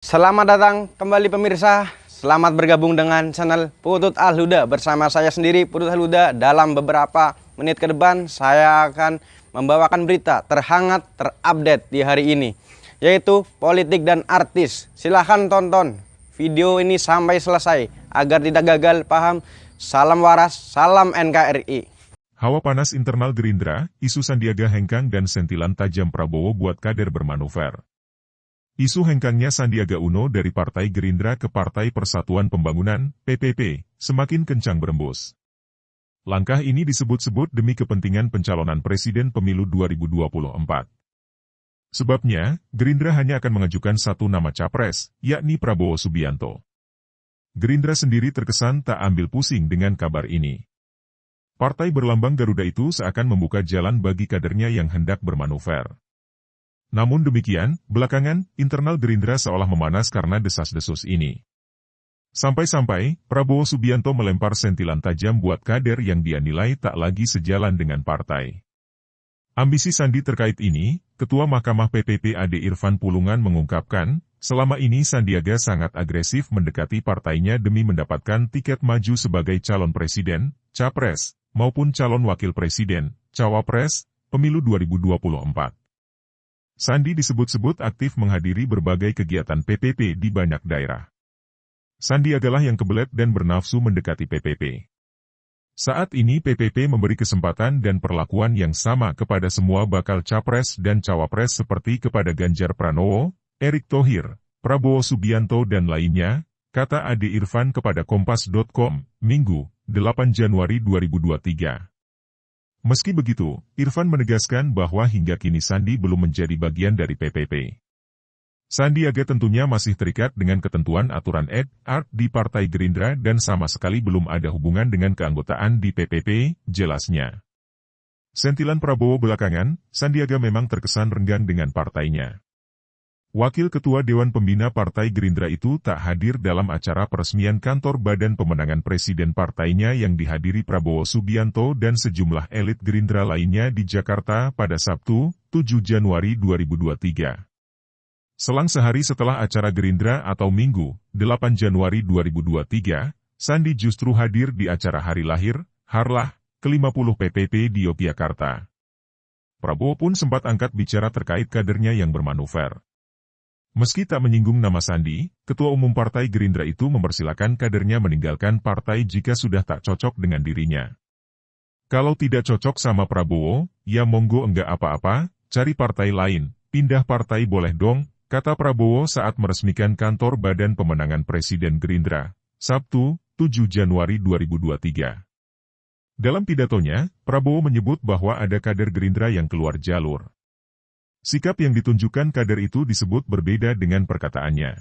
Selamat datang kembali pemirsa. Selamat bergabung dengan channel Putut Al-Huda. Bersama saya sendiri Putut Al-Huda. Dalam beberapa menit ke depan saya akan membawakan berita terhangat terupdate di hari ini, yaitu politik dan artis. Silahkan tonton video ini sampai selesai agar tidak gagal paham. Salam waras, salam NKRI. Hawa panas internal Gerindra, isu Sandiaga hengkang dan sentilan tajam Prabowo buat kader bermanuver. Isu hengkangnya Sandiaga Uno dari Partai Gerindra ke Partai Persatuan Pembangunan, PPP, semakin kencang berembus. Langkah ini disebut-sebut demi kepentingan pencalonan Presiden Pemilu 2024. Sebabnya, Gerindra hanya akan mengajukan satu nama capres, yakni Prabowo Subianto. Gerindra sendiri terkesan tak ambil pusing dengan kabar ini. Partai berlambang Garuda itu seakan membuka jalan bagi kadernya yang hendak bermanuver. Namun demikian, belakangan, internal Gerindra seolah memanas karena desas-desus ini. Sampai-sampai, Prabowo Subianto melempar sentilan tajam buat kader yang dia nilai tak lagi sejalan dengan partai. Ambisi Sandi terkait ini, Ketua Mahkamah PPP Ade Irfan Pulungan mengungkapkan, selama ini Sandiaga sangat agresif mendekati partainya demi mendapatkan tiket maju sebagai calon presiden, capres, maupun calon wakil presiden, cawapres, pemilu 2024. Sandi disebut-sebut aktif menghadiri berbagai kegiatan PPP di banyak daerah. Sandiagalah yang kebelet dan bernafsu mendekati PPP. Saat ini PPP memberi kesempatan dan perlakuan yang sama kepada semua bakal capres dan cawapres seperti kepada Ganjar Pranowo, Erick Thohir, Prabowo Subianto dan lainnya, kata Ade Irfan kepada Kompas.com, Minggu, 8 Januari 2023. Meski begitu, Irfan menegaskan bahwa hingga kini Sandi belum menjadi bagian dari PPP. Sandiaga tentunya masih terikat dengan ketentuan aturan art di Partai Gerindra dan sama sekali belum ada hubungan dengan keanggotaan di PPP, jelasnya. Sentilan Prabowo belakangan, Sandiaga memang terkesan renggang dengan partainya. Wakil Ketua Dewan Pembina Partai Gerindra itu tak hadir dalam acara peresmian kantor Badan Pemenangan Presiden partainya yang dihadiri Prabowo Subianto dan sejumlah elit Gerindra lainnya di Jakarta pada Sabtu, 7 Januari 2023. Selang sehari setelah acara Gerindra atau Minggu, 8 Januari 2023, Sandi justru hadir di acara hari lahir, Harlah, ke-50 PPP di Yogyakarta. Prabowo pun sempat angkat bicara terkait kadernya yang bermanuver. Meski tak menyinggung nama Sandi, Ketua Umum Partai Gerindra itu mempersilakan kadernya meninggalkan partai jika sudah tak cocok dengan dirinya. Kalau tidak cocok sama Prabowo, ya monggo enggak apa-apa, cari partai lain, pindah partai boleh dong, kata Prabowo saat meresmikan kantor Badan Pemenangan Presiden Gerindra, Sabtu, 7 Januari 2023. Dalam pidatonya, Prabowo menyebut bahwa ada kader Gerindra yang keluar jalur. Sikap yang ditunjukkan kader itu disebut berbeda dengan perkataannya.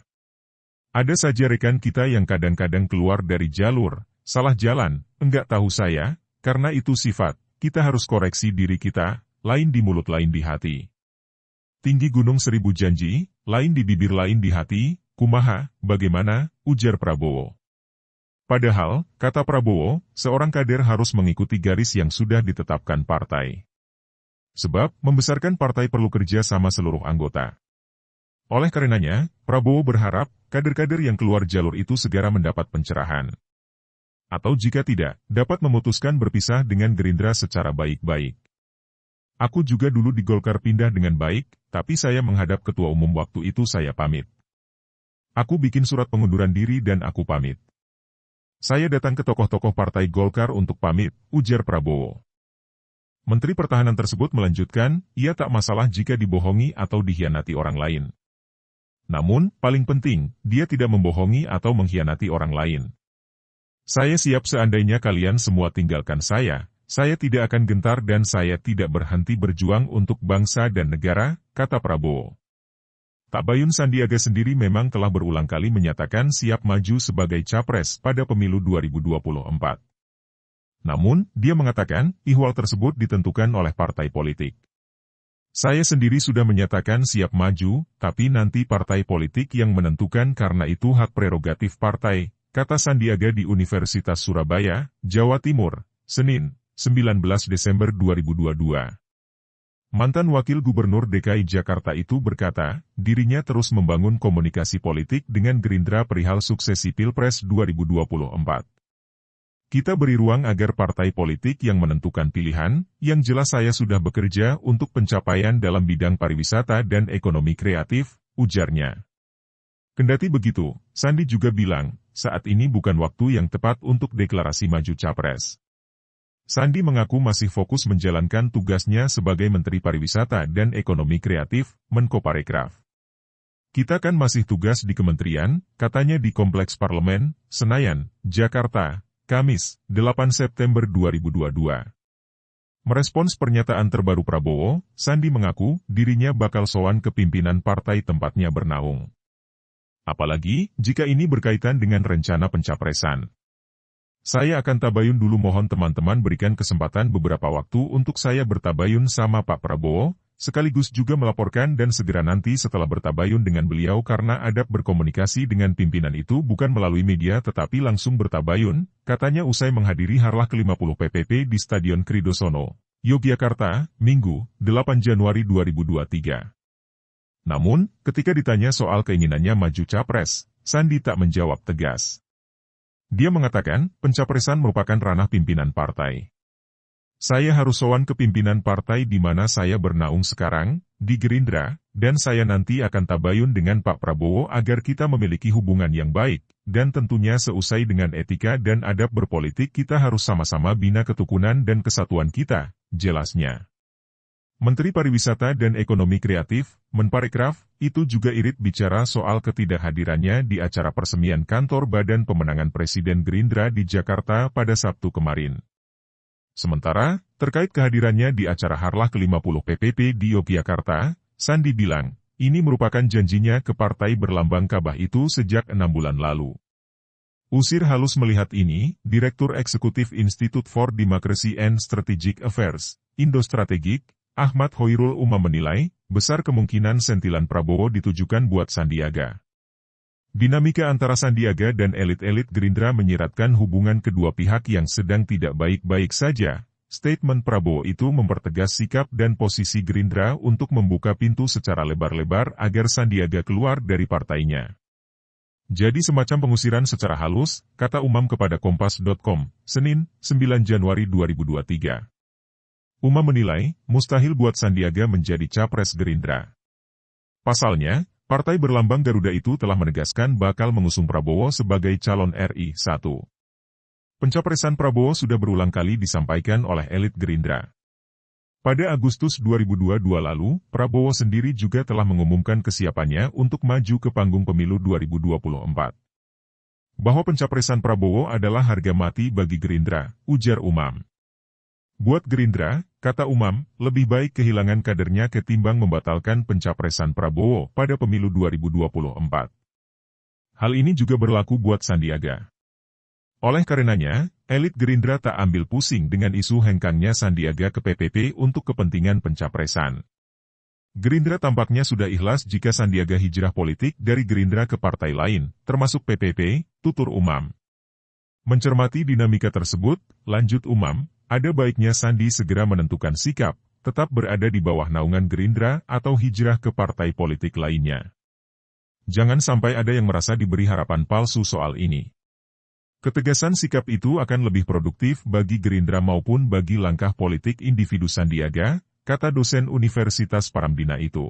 Ada saja rekan kita yang kadang-kadang keluar dari jalur, salah jalan, enggak tahu saya, karena itu sifat, kita harus koreksi diri kita, lain di mulut lain di hati. Tinggi gunung 1000 janji, lain di bibir lain di hati, kumaha, bagaimana, ujar Prabowo. Padahal, kata Prabowo, seorang kader harus mengikuti garis yang sudah ditetapkan partai. Sebab, membesarkan partai perlu kerja sama seluruh anggota. Oleh karenanya, Prabowo berharap, kader-kader yang keluar jalur itu segera mendapat pencerahan. Atau jika tidak, dapat memutuskan berpisah dengan Gerindra secara baik-baik. Aku juga dulu di Golkar pindah dengan baik, tapi saya menghadap ketua umum waktu itu saya pamit. Aku bikin surat pengunduran diri dan aku pamit. Saya datang ke tokoh-tokoh partai Golkar untuk pamit, ujar Prabowo. Menteri Pertahanan tersebut melanjutkan, ia tak masalah jika dibohongi atau dikhianati orang lain. Namun, paling penting, dia tidak membohongi atau mengkhianati orang lain. Saya siap seandainya kalian semua tinggalkan saya tidak akan gentar dan saya tidak berhenti berjuang untuk bangsa dan negara, kata Prabowo. Tabayun Sandiaga sendiri memang telah berulang kali menyatakan siap maju sebagai capres pada pemilu 2024. Namun, dia mengatakan, ihwal tersebut ditentukan oleh partai politik. Saya sendiri sudah menyatakan siap maju, tapi nanti partai politik yang menentukan karena itu hak prerogatif partai, kata Sandiaga di Universitas Surabaya, Jawa Timur, Senin, 19 Desember 2022. Mantan Wakil Gubernur DKI Jakarta itu berkata, dirinya terus membangun komunikasi politik dengan Gerindra perihal suksesi Pilpres 2024. Kita beri ruang agar partai politik yang menentukan pilihan, yang jelas saya sudah bekerja untuk pencapaian dalam bidang pariwisata dan ekonomi kreatif, ujarnya. Kendati begitu, Sandi juga bilang, saat ini bukan waktu yang tepat untuk deklarasi maju capres. Sandi mengaku masih fokus menjalankan tugasnya sebagai Menteri Pariwisata dan Ekonomi Kreatif, Menkoparekraf. Kita kan masih tugas di kementerian, katanya di Kompleks Parlemen, Senayan, Jakarta, Kamis, 8 September 2022. Merespons pernyataan terbaru Prabowo, Sandi mengaku dirinya bakal sowan ke pimpinan partai tempatnya bernaung. Apalagi, jika ini berkaitan dengan rencana pencapresan. Saya akan tabayun dulu, mohon teman-teman berikan kesempatan beberapa waktu untuk saya bertabayun sama Pak Prabowo, sekaligus juga melaporkan dan segera nanti setelah bertabayun dengan beliau karena adab berkomunikasi dengan pimpinan itu bukan melalui media tetapi langsung bertabayun, katanya usai menghadiri Harlah ke-50 PPP di Stadion Kridosono, Yogyakarta, Minggu, 8 Januari 2023. Namun, ketika ditanya soal keinginannya maju capres, Sandi tak menjawab tegas. Dia mengatakan, pencapresan merupakan ranah pimpinan partai. Saya harus sowan ke pimpinan partai di mana saya bernaung sekarang, di Gerindra, dan saya nanti akan tabayun dengan Pak Prabowo agar kita memiliki hubungan yang baik, dan tentunya seusai dengan etika dan adab berpolitik kita harus sama-sama bina ketukunan dan kesatuan kita, jelasnya. Menteri Pariwisata dan Ekonomi Kreatif, Menparekraf, itu juga irit bicara soal ketidakhadirannya di acara peresmian kantor Badan Pemenangan Presiden Gerindra di Jakarta pada Sabtu kemarin. Sementara, terkait kehadirannya di acara Harlah ke-50 PPP di Yogyakarta, Sandi bilang, ini merupakan janjinya ke partai berlambang Kabah itu sejak 6 bulan lalu. Usir halus melihat ini, Direktur Eksekutif Institute for Democracy and Strategic Affairs, Indo-Strategik, Ahmad Hoirul Umam menilai, besar kemungkinan sentilan Prabowo ditujukan buat Sandiaga. Dinamika antara Sandiaga dan elit-elit Gerindra menyiratkan hubungan kedua pihak yang sedang tidak baik-baik saja. Statement Prabowo itu mempertegas sikap dan posisi Gerindra untuk membuka pintu secara lebar-lebar agar Sandiaga keluar dari partainya. Jadi semacam pengusiran secara halus, kata Umam kepada Kompas.com, Senin, 9 Januari 2023. Umam menilai, mustahil buat Sandiaga menjadi capres Gerindra. Pasalnya, partai berlambang Garuda itu telah menegaskan bakal mengusung Prabowo sebagai calon RI 1. Pencapresan Prabowo sudah berulang kali disampaikan oleh elit Gerindra. Pada Agustus 2022 lalu, Prabowo sendiri juga telah mengumumkan kesiapannya untuk maju ke panggung pemilu 2024. Bahwa pencapresan Prabowo adalah harga mati bagi Gerindra, ujar Umam. Buat Gerindra, kata Umam, lebih baik kehilangan kadernya ketimbang membatalkan pencapresan Prabowo pada pemilu 2024. Hal ini juga berlaku buat Sandiaga. Oleh karenanya, elit Gerindra tak ambil pusing dengan isu hengkangnya Sandiaga ke PPP untuk kepentingan pencapresan. Gerindra tampaknya sudah ikhlas jika Sandiaga hijrah politik dari Gerindra ke partai lain, termasuk PPP, tutur Umam. Mencermati dinamika tersebut, lanjut Umam, ada baiknya Sandi segera menentukan sikap, tetap berada di bawah naungan Gerindra atau hijrah ke partai politik lainnya. Jangan sampai ada yang merasa diberi harapan palsu soal ini. Ketegasan sikap itu akan lebih produktif bagi Gerindra maupun bagi langkah politik individu Sandiaga, kata dosen Universitas Paramdina itu.